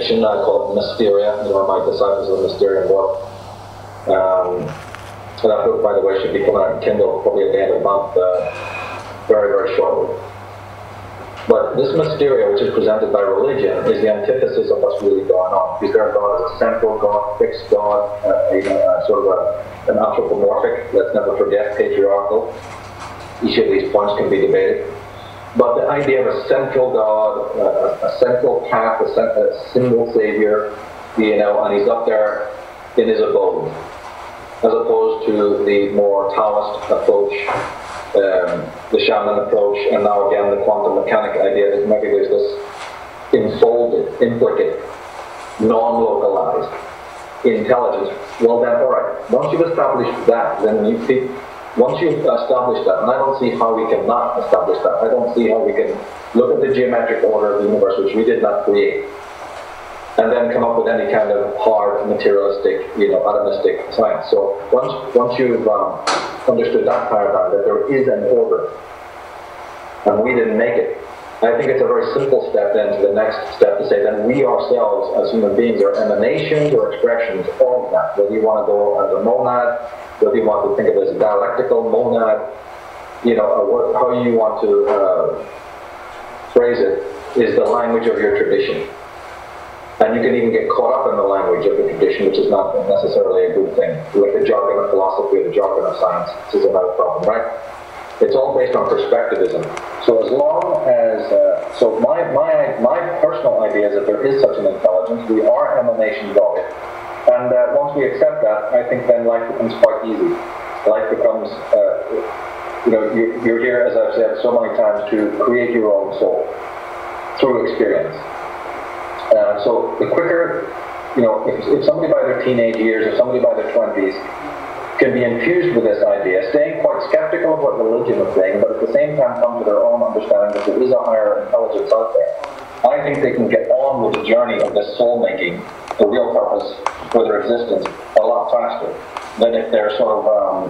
fiction. I call it Mysterium. My disciples of the Mysterium book. So that book, by the way, should be coming out in Kindle probably at the end of the month, very, very shortly. But this Mysterium, which is presented by religion, is the antithesis of what's really going on. Because their God is a central God, fixed God, sort of an anthropomorphic, let's never forget, patriarchal. Each of these points can be debated. But the idea of a central God, a central path, a single savior, and he's up there in his abode, as opposed to the more Taoist approach, the shaman approach, and now again the quantum mechanic idea that maybe there's this enfolded, implicate, non-localized intelligence. Well then, alright, once you've established that, once you've established that, and I don't see how we can not establish that, I don't see how we can look at the geometric order of the universe, which we did not create, and then come up with any kind of hard, materialistic, atomistic science. So once you've understood that paradigm, that there is an order, and we didn't make it, I think it's a very simple step then to the next step to say that we ourselves as human beings are emanations or expressions of that. Whether you want to go as a monad, whether you want to think of it as a dialectical monad, how you want to phrase it, is the language of your tradition. And you can even get caught up in the language of the tradition, which is not necessarily a good thing. Like the jargon of philosophy or the jargon of science, this is another problem, right? It's all based on perspectivism. So as long as, so my personal idea is that there is such an intelligence, we are emanations of it. And once we accept that, I think then life becomes quite easy. Life becomes, you're here, as I've said so many times, to create your own soul through experience. So the quicker, if somebody by their teenage years or somebody by their 20s can be infused with this idea, staying quite skeptical of what religion is saying, but at the same time come to their own understanding that there is a higher intelligence out there, I think they can get on with the journey of this soul-making, the real purpose for their existence, a lot faster than if they're sort of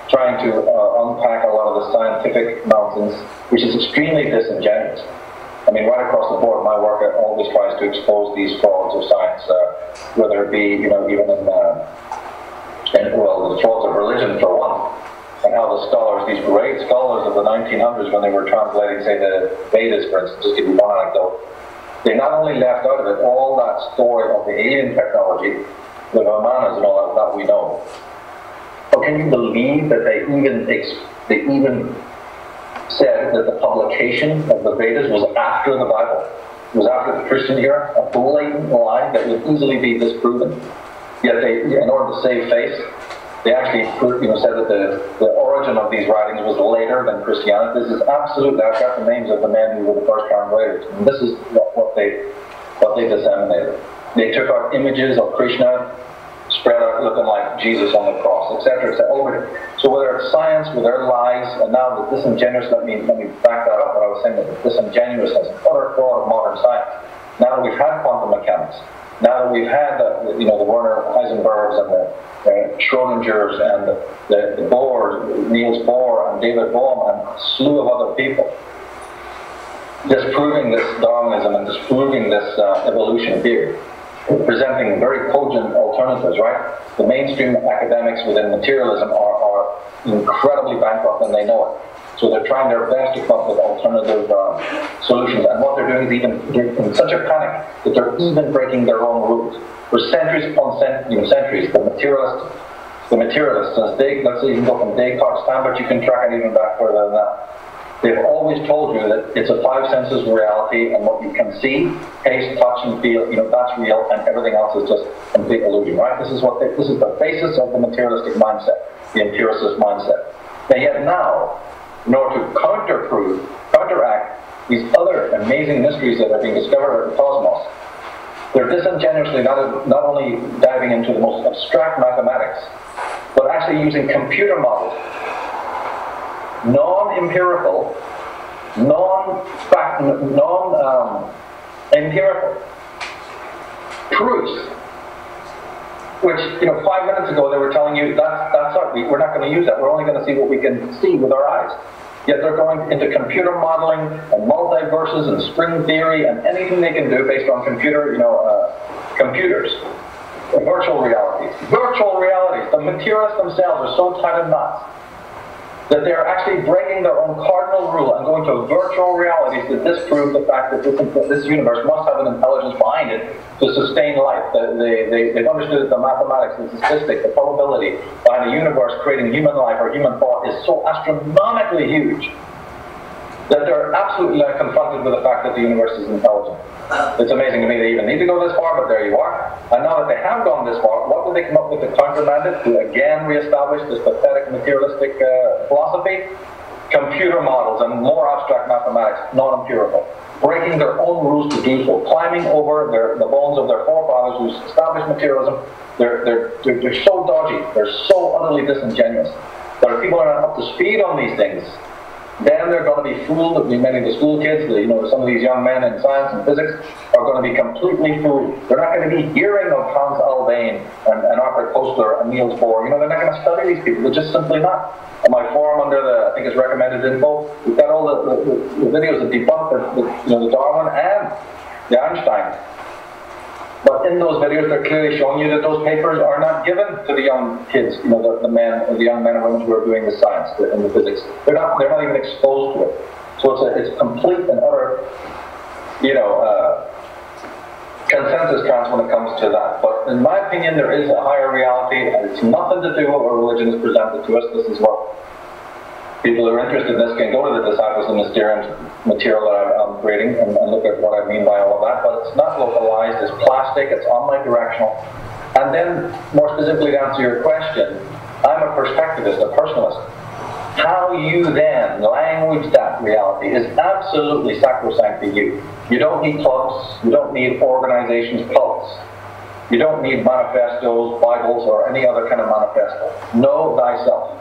trying to unpack a lot of the scientific nonsense, which is extremely disingenuous. I mean, right across the board, my work always tries to expose these frauds of science, whether it be, even in the frauds of religion for one, and how the scholars, these great scholars of the 1900s, when they were translating, say, the Vedas, for instance, just give you one anecdote, they not only left out of it all that story of the alien technology, the Vimanas and all that we know, but can you believe that they even said that the publication of the Vedas was after the Bible, was after the Christian era, a blatant lie that would easily be disproven. Yet they, in order to save face, they actually said that the origin of these writings was later than Christianity. This is absolutely, I've got the names of the men who were the first translators, and this is what they disseminated. They took out images of Krishna, spread out looking like Jesus on the cross, etc. So whether it's science, with their lies, and now the disingenuous, let me back that up, what I was saying, that the disingenuousness and utter fraud of modern science. Now that we've had quantum mechanics, now that we've had the Werner Heisenbergs and the Schrodingers and the Bohr, Niels Bohr and David Bohm and a slew of other people, disproving this Darwinism and disproving this evolution theory, presenting very cogent alternatives, right? The mainstream academics within materialism are incredibly bankrupt and they know it. So they're trying their best to come up with alternative solutions. And what they're doing is they're in such a panic that they're even breaking their own rules. For centuries upon centuries, the materialists, since let's say you can go from Descartes' time, but you can track it even back further than that. They've always told you that it's a five senses reality, and what you can see, taste, touch, and feel, that's real, and everything else is just complete illusion, right? This is the basis of the materialistic mindset, the empiricist mindset. And yet now, in order to counteract these other amazing mysteries that are being discovered in the cosmos, they're disingenuously not only diving into the most abstract mathematics, but actually using computer models, non-empirical, empirical proofs, which 5 minutes ago they were telling you that's not, we're not going to use that. We're only going to see what we can see with our eyes. Yet they're going into computer modeling and multiverses and string theory and anything they can do based on computers. Virtual realities. Virtual realities. The materialists themselves are so tied in knots that they're actually breaking their own cardinal rule and going to virtual realities to disprove the fact that this universe must have an intelligence behind it to sustain life. They've understood that the mathematics, the statistics, the probability behind a universe creating human life or human thought is so astronomically huge that they're absolutely confronted with the fact that the universe is intelligent. It's amazing to me they even need to go this far, but there you are. And now that they have gone this far, what do they come up with to countermand it, to again reestablish this pathetic materialistic philosophy? Computer models and more abstract mathematics, non-empirical. Breaking their own rules to do so, climbing over the bones of their forefathers who established materialism. They're so dodgy, they're so utterly disingenuous. But if people are not up to speed on these things, then they're going to be fooled. Many of the school kids, some of these young men in science and physics are going to be completely fooled. They're not going to be hearing of Hans Alfvén and Arthur Koestler and Niels Bohr. They're not going to study these people. They're just simply not. On my forum under I think it's recommended info, we've got all the videos that debunk the Darwin and the Einstein. But in those videos, they're clearly showing you that those papers are not given to the young kids, the young men and women who are doing the science and the physics. They're not even exposed to it. So it's complete and utter, consensus trance when it comes to that. But in my opinion, there is a higher reality, and it's nothing to do with what religion is presented to us. This is what people who are interested in this can go to the Disciples and Mysterium material that I'm creating and look at what I mean by all of that. But it's not localized, it's plastic, it's omnidirectional. And then, more specifically to answer your question, I'm a perspectivist, a personalist. How you then language that reality is absolutely sacrosanct to you. You don't need clubs, you don't need organizations, cults. You don't need manifestos, Bibles, or any other kind of manifesto. Know thyself.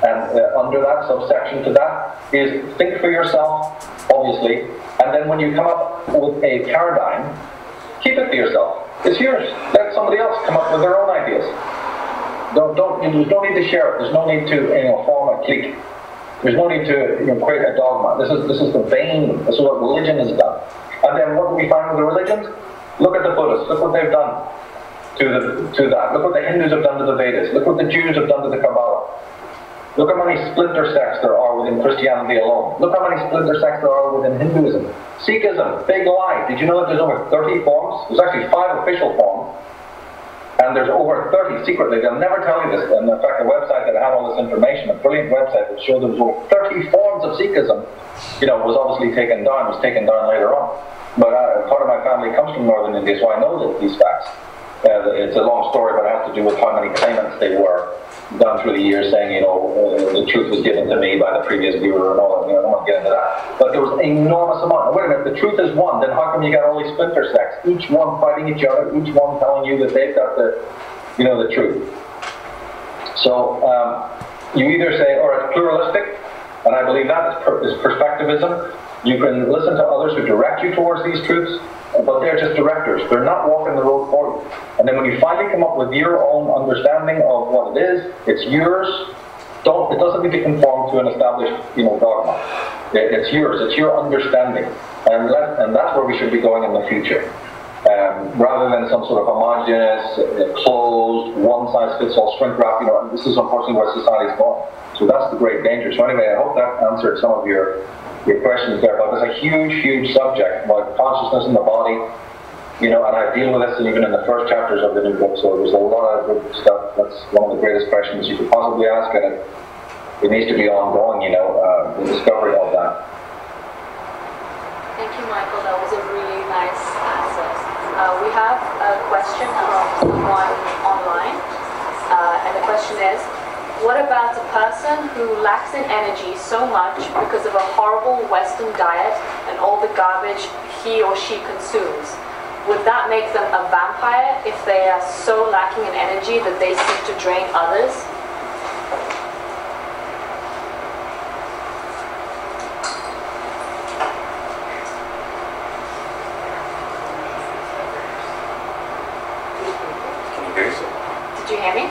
And under that subsection to that is think for yourself, obviously, and then when you come up with a paradigm, keep it to yourself. It's yours. Let somebody else come up with their own ideas. You don't need to share it. There's no need to form a clique. There's no need to create a dogma. This is the vein. This is what religion has done. And then what do we find with the religions? Look at the Buddhists. Look what they've done to that. Look what the Hindus have done to the Vedas. Look what the Jews have done to the Kabbalah. Look how many splinter sects there are within Christianity alone. Look how many splinter sects there are within Hinduism. Sikhism, big lie. Did you know that there's over 30 forms? There's actually 5 official forms. And there's over 30 secretly. They'll never tell you this. And in fact, the website that had all this information, a brilliant website that showed there was over 30 forms of Sikhism, was obviously taken down. It was taken down later on. But part of my family comes from northern India, so I know these facts. It's a long story, but it has to do with how many claimants they were done through the years saying, the truth was given to me by the previous viewer and all that. I don't want to get into that. But there was an enormous amount. Wait a minute, the truth is one, then how come you got all these splinter sects? Each one fighting each other, each one telling you that they've got the truth. So, you either say, or it's pluralistic, and I believe that is perspectivism. You can listen to others who direct you towards these truths, but they're just directors. They're not walking the road for you. And then when you finally come up with your own understanding of what it is, it's yours. It doesn't need to conform to an established, dogma. It's yours. It's your understanding, and that's where we should be going in the future, rather than some sort of homogeneous, closed, one-size-fits-all shrink wrap. This is unfortunately where society's going. So that's the great danger. So anyway, I hope that answered some of your questions there. But it's a huge, huge subject about consciousness in the body. And I deal with this even in the first chapters of the new book, so there's a lot of good stuff. That's one of the greatest questions you could possibly ask, and it needs to be ongoing, the discovery of that. Thank you, Michael. That was a really nice answer. We have a question from someone online, and the question is, what about a person who lacks in energy so much because of a horrible Western diet and all the garbage he or she consumes? Would that make them a vampire if they are so lacking in energy that they seek to drain others? Can you hear me? Did you hear me?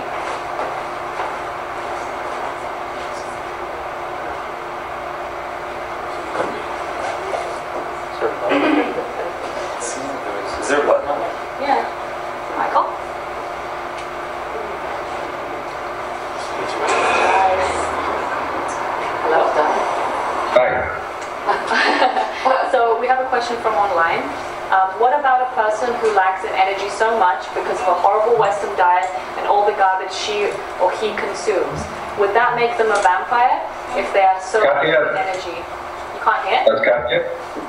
what about a person who lacks in energy so much because of a horrible Western diet and all the garbage she or he consumes? Would that make them a vampire if they are so low in energy? You can't hear? That's Katya?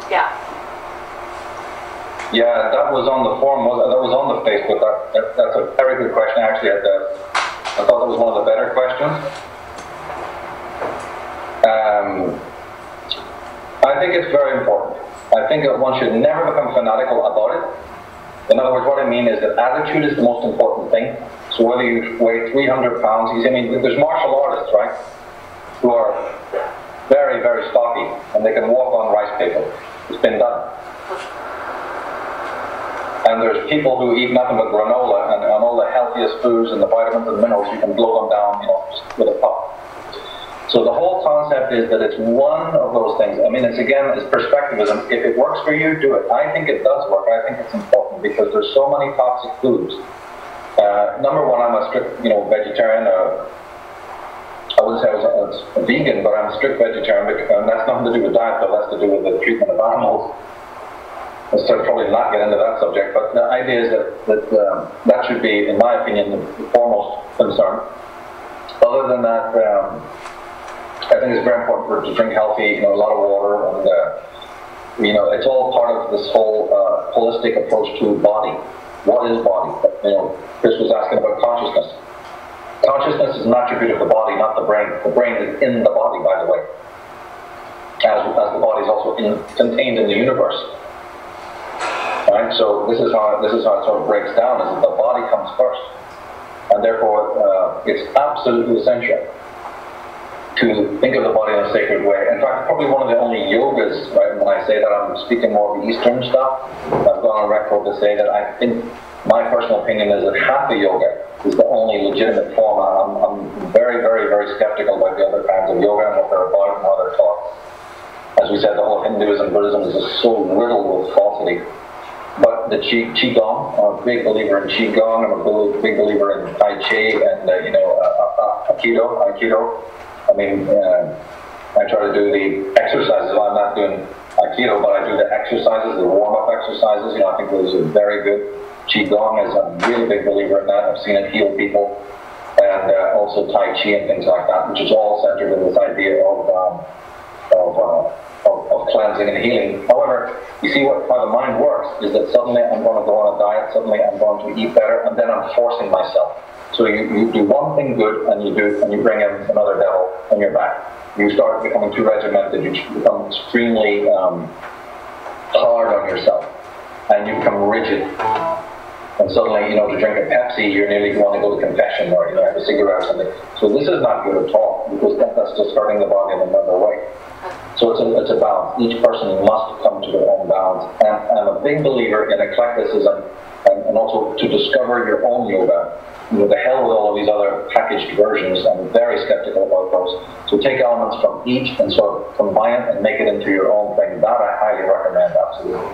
Yeah. Yeah, that was on the forum, that was on the Facebook. That's a very good question. Actually, I thought that was one of the better questions. I think it's very important. I think that one should never become fanatical about it. In other words, what I mean is that attitude is the most important thing. So whether you weigh 300 pounds, I mean, there's martial artists, right, who are very, very stocky, and they can walk on rice paper. It's been done. And there's people who eat nothing but granola and all the healthiest foods and the vitamins and minerals. You can blow them down, just with a puff. So the whole concept is that it's one of those things. I mean, it's perspectivism. If it works for you, do it. I think it does work. I think it's important because there's so many toxic foods. Number one, I'm a strict, vegetarian. I wouldn't say I was a vegan, but I'm a strict vegetarian, and that's nothing to do with diet, though. That's to do with the treatment of animals. So I'll probably not get into that subject, but the idea is that should be, in my opinion, the foremost concern. Other than that, I think it's very important to drink healthy, a lot of water, and it's all part of this whole holistic approach to body. What is body? Chris was asking about consciousness. Consciousness is an attribute of the body, not the brain. The brain is in the body, by the way, as the body is also contained in the universe. Right? So this is how it sort of breaks down: is that the body comes first, and therefore it's absolutely essential to think of the body in a sacred way. In fact, probably one of the only yogas, right? When I say that, I'm speaking more of the Eastern stuff. I've gone on record to say that I think my personal opinion is that Hatha yoga is the only legitimate form. I'm very, very, very skeptical about the other kinds of yoga and what they're about and how they're taught. As we said, the whole Hinduism, Buddhism is just so riddled with falsity. But the Qigong, I'm a big believer in Qigong. I'm a big believer in Tai Chi and Aikido. I mean, I try to do the exercises. Well, I'm not doing Aikido, but I do the exercises, the warm-up exercises. I think those are very good. Qigong is a really big believer in that. I've seen it heal people, and also Tai Chi and things like that, which is all centered in this idea of cleansing and healing. However, you see how the mind works is that suddenly I'm going to go on a diet, suddenly I'm going to eat better, and then I'm forcing myself. So you do one thing good, and you bring in another devil, and you're back. You start becoming too regimented. You become extremely hard on yourself, and you become rigid. And suddenly, to drink a Pepsi, you're nearly going to go to confession, or have a cigarette or something. So this is not good at all, because that's just hurting the body in another way. So it's a balance. Each person must come to their own balance. And I'm a big believer in eclecticism, and also to discover your own yoga. The hell with all of these other packaged versions. I'm very skeptical about those. So take elements from each and sort of combine it and make it into your own thing. That I highly recommend, absolutely.